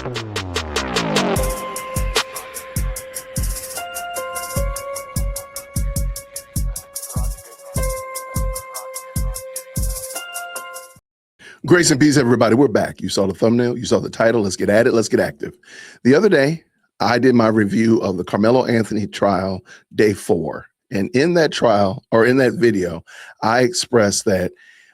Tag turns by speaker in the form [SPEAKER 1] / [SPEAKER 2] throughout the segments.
[SPEAKER 1] Grace and peace, everybody. We're back. You saw the thumbnail. You saw the title. Let's get at it. Let's get active. The other day, I did my review of the Karmelo Anthony trial, day 4. And in that trial, or in that video, I expressed that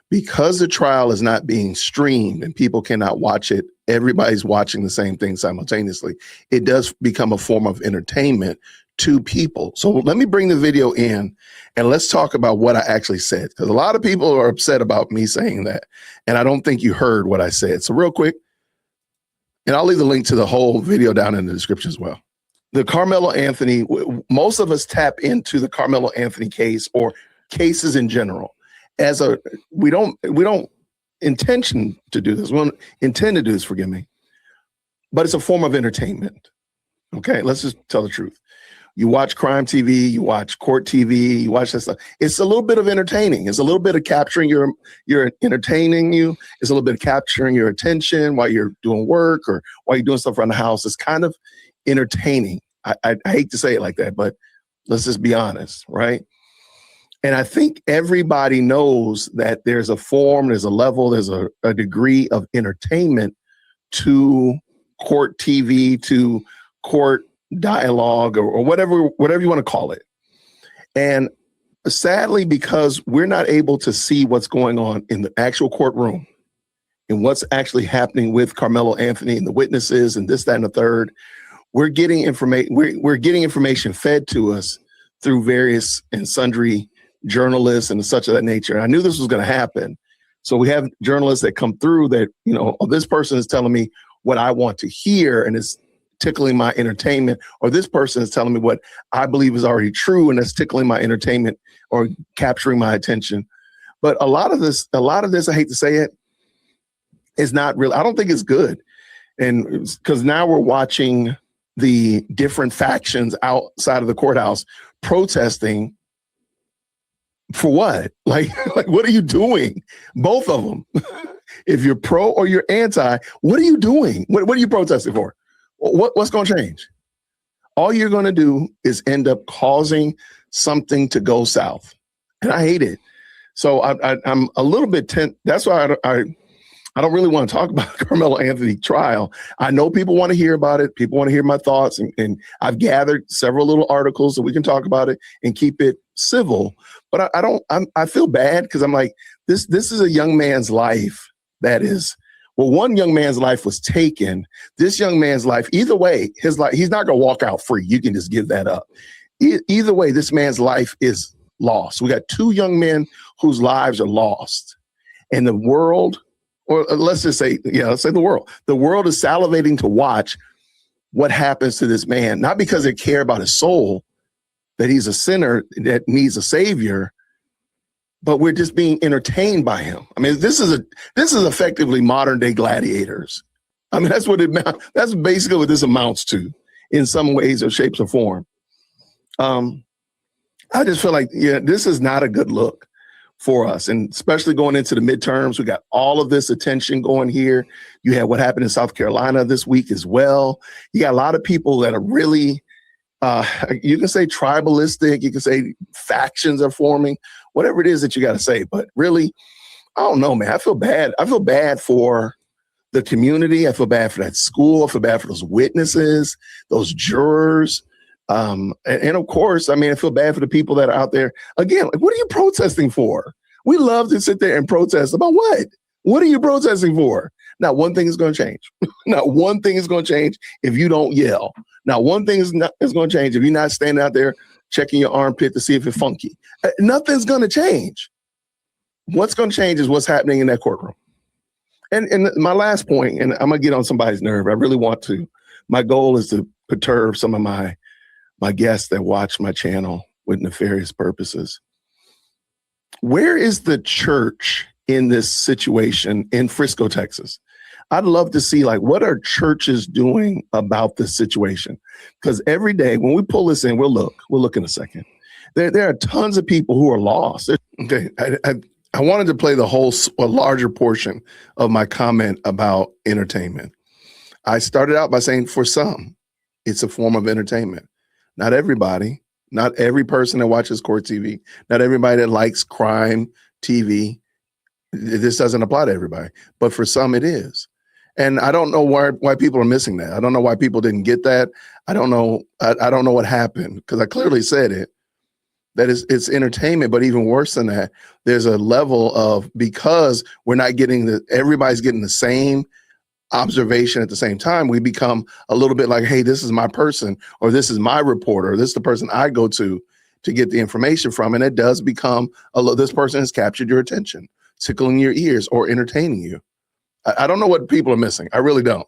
[SPEAKER 1] because the trial is not being streamed and people cannot watch it, everybody's watching the same thing simultaneously. It does become a form of entertainment to people. So let me bring the video in and let's talk about what I actually said, because a lot of people are upset about me saying that. And I don't think you heard what I said. So real quick, and I'll leave the link to the whole video down in the description as well. The Karmelo Anthony, most of us tap into the Karmelo Anthony case or cases in general as we don't intention to do this. We don't intend to do this, forgive me, but it's a form of entertainment. Okay, let's just tell the truth. You watch crime TV, you watch court TV, you watch that stuff. It's a little bit of entertaining. It's a little bit of capturing you're entertaining you. It's a little bit of capturing your attention while you're doing work or while you're doing stuff around the house. It's kind of entertaining. I hate to say it like that, but let's just be honest, right? And I think everybody knows that there's a form, there's a level, there's a degree of entertainment to court TV, to court dialogue, or whatever you want to call it. And sadly, because we're not able to see what's going on in the actual courtroom and what's actually happening with Karmelo Anthony and the witnesses and this, that, and the third, we're getting information. We're getting information fed to us through various and sundry journalists and such of that nature. And I knew this was going to happen. So we have journalists that come through that, you know, oh, this person is telling me what I want to hear and it's tickling my entertainment, or this person is telling me what I believe is already true and it's tickling my entertainment or capturing my attention. But a lot of this, I hate to say it, is not real. I don't think it's good. And because now we're watching the different factions outside of the courthouse protesting for what? Like what are you doing? Both of them. If you're pro or you're anti, what are you doing? What are you protesting for? What's going to change? All you're going to do is end up causing something to go south. And I hate it. So I'm a little bit tense. That's why I don't really want to talk about the Karmelo Anthony trial. I know people want to hear about it. People want to hear my thoughts. And I've gathered several little articles so we can talk about it and keep it civil. But I feel bad because I'm like, this is a young man's life that is, well, one young man's life was taken. This young man's life, either way, his life, he's not going to walk out free. You can just give that up. Either way, this man's life is lost. We got 2 young men whose lives are lost. And the world, or let's just say, let's say the world. The world is salivating to watch what happens to this man, not because they care about his soul, that he's a sinner that needs a savior, but we're just being entertained by him. I mean, this is effectively modern day gladiators. I mean, that's basically what this amounts to in some ways or shapes or form. I just feel like, this is not a good look for us. And especially going into the midterms, we got all of this attention going here. You had what happened in South Carolina this week as well. You got a lot of people that are really, you can say tribalistic, you can say factions are forming, whatever it is that you got to say. But really, I don't know, man. I feel bad. I feel bad for the community. I feel bad for that school. I feel bad for those witnesses, those jurors. And of course, I mean, I feel bad for the people that are out there. Again, like, what are you protesting for? We love to sit there and protest about what? What are you protesting for? Not one thing is going to change. Not one thing is going to change if you don't yell. Not one thing is going to change if you're not standing out there checking your armpit to see if it's funky. Nothing's going to change. What's going to change is what's happening in that courtroom. And my last point, and I'm going to get on somebody's nerve. I really want to. My goal is to perturb some of my guests that watch my channel with nefarious purposes. Where is the church in this situation in Frisco, Texas? I'd love to see, like, what are churches doing about this situation? Because every day when we pull this in, we'll look in a second. There are tons of people who are lost. Okay, I wanted to play a larger portion of my comment about entertainment. I started out by saying for some, it's a form of entertainment. Not everybody, not every person that watches court TV, not everybody that likes crime TV. This doesn't apply to everybody, but for some it is. And I don't know why people are missing that. I don't know why people didn't get that. I don't know. I don't know what happened, because I clearly said it, that it's entertainment. But even worse than that, there's a level of, because we're not getting everybody's getting the same observation at the same time, we become a little bit like, hey, this is my person, or this is my reporter, or this is the person I go to get the information from. And it does become this person has captured your attention, tickling your ears, or entertaining you. I don't know what people are missing. I really don't.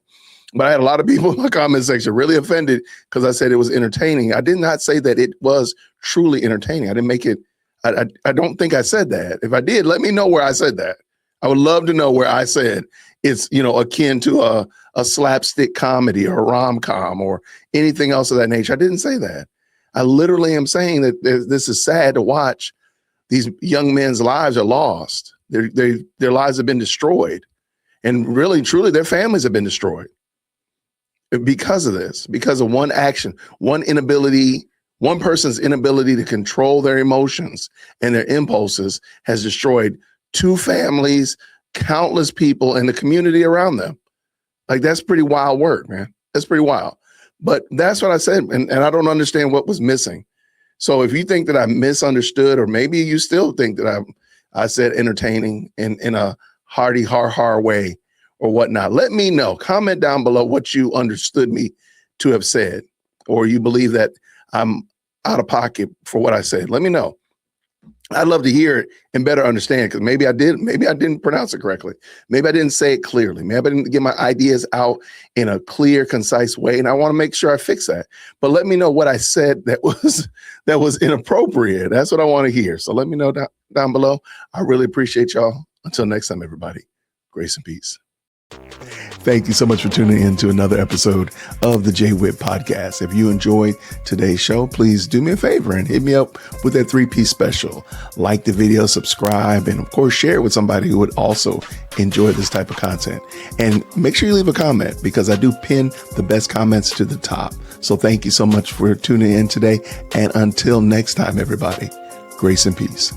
[SPEAKER 1] But I had a lot of people in my comment section really offended because I said it was entertaining. I did not say that it was truly entertaining. I didn't make it. I don't think I said that. If I did, let me know where I said that. I would love to know where I said it's, akin to a slapstick comedy or a rom-com or anything else of that nature. I didn't say that. I literally am saying that this is sad to watch. These young men's lives are lost. Their lives have been destroyed. And really, truly, their families have been destroyed because of this, because of one action, one person's inability to control their emotions and their impulses has destroyed 2 families, countless people, and the community around them. Like, that's pretty wild work, man. That's pretty wild. But that's what I said. And I don't understand what was missing. So if you think that I misunderstood, or maybe you still think that I said entertaining in a hearty, har way or whatnot, let me know. Comment down below what you understood me to have said, or you believe that I'm out of pocket for what I said. Let me know. I'd love to hear it and better understand, because maybe I didn't pronounce it correctly. Maybe I didn't say it clearly. Maybe I didn't get my ideas out in a clear, concise way. And I want to make sure I fix that. But let me know what I said that was inappropriate. That's what I want to hear. So let me know down below. I really appreciate y'all. Until next time, everybody, grace and peace. Thank you so much for tuning in to another episode of the JWhit Podcast. If you enjoyed today's show, please do me a favor and hit me up with that 3-piece special. Like the video, subscribe, and of course, share it with somebody who would also enjoy this type of content. And make sure you leave a comment, because I do pin the best comments to the top. So thank you so much for tuning in today. And until next time, everybody, grace and peace.